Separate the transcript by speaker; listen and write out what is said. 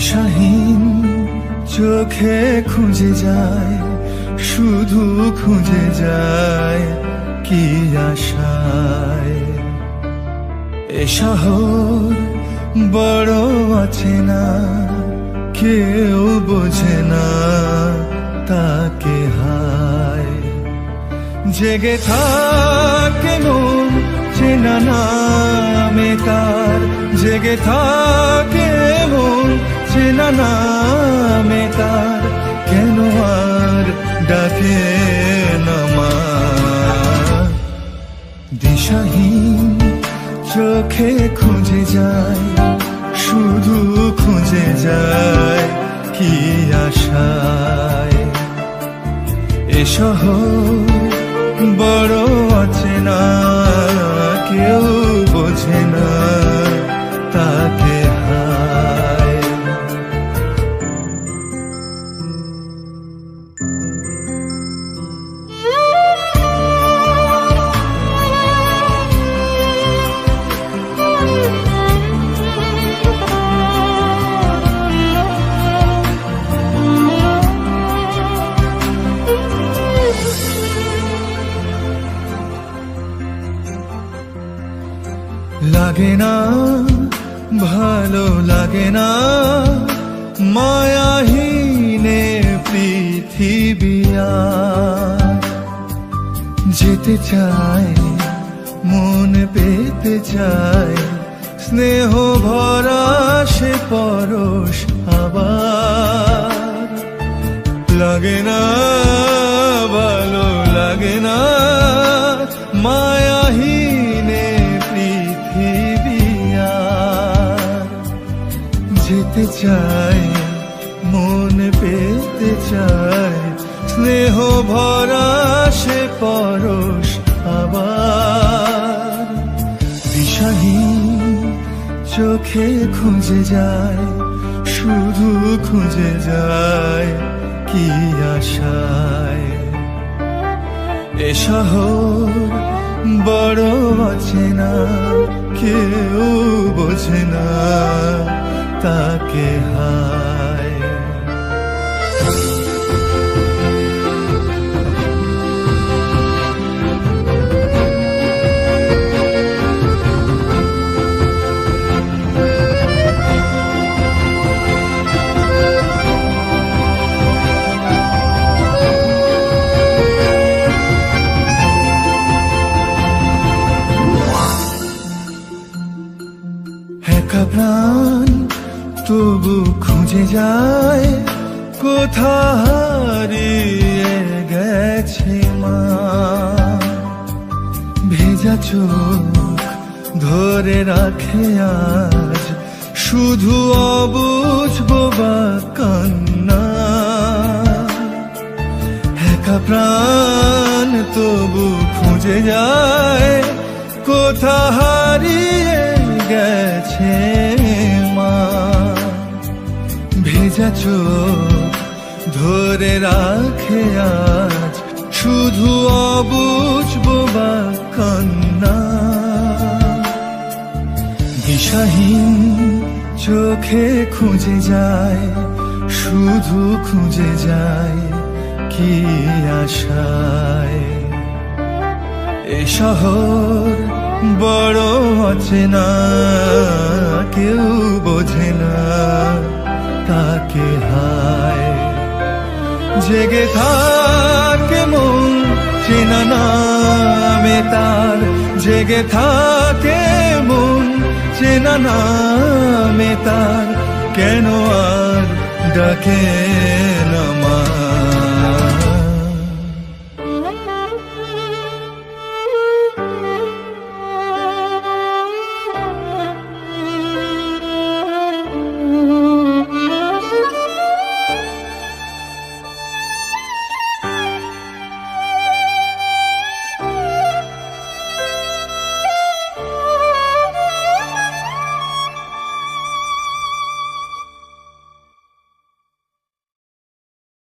Speaker 1: দিশাহীন চোখে খুঁজে যায়, শুধু খুঁজে যায় কি আশায়। এ শহর বড় আছে না, কেউ বোঝে না তাকে হায়। জেগে থাকে মন চেনা নামে তার, জেগে থাকে মন চেনা নামে তার, কেন আর ডাকে না মা। দিশাহীন চোখে খুঁজে যায়, শুধু খুঁজে যায় কি আশায়। এ শহর বড় আছে না, কেউ বোঝে না তাকে হায়। লাগে না ভালো লাগে না মায়াহীনে পৃথিবী আর। যেতে চায় মন পেতে চায়, স্নেহ ভরা সে পরশ আবার। লাগে না ভালো লাগে না মায়াহীনে পৃথিবী আর। যেতে চায় মন পেতে চায়, স্নেহ ভরা সে পরশ আবার। দিশাহীন চোখে খুঁজে যায়, শুধু খুঁজে যায় কি আশায়। এ শহর বড় আছে না, কেউ বোঝে না তাকে হায়। একা প্রাণ তবু খুঁজে যায়, কোথা হারিয়ে গেছে মা। ভেজা চোখ ধরে রাখে আজ, শুধু অবুঝ বোবা কান্না। একা প্রাণ তবু খুঁজে যায়, কোথা হারিয়ে গেছে মা। ভেজা চোখ ধরে রাখে আজ, শুধু অবুঝ বোবা কান্না। দিশাহীন চোখে খুঁজে যায়, শুধু খুঁজে যায় কি আশায়। এ শহর বড় আছে না, কেউ বোঝে না তাকে হায়। জেগে থাকে মন চেনা নামে তার, জেগে থাকে মন চেনা নামে তার, কেন আর ডাকে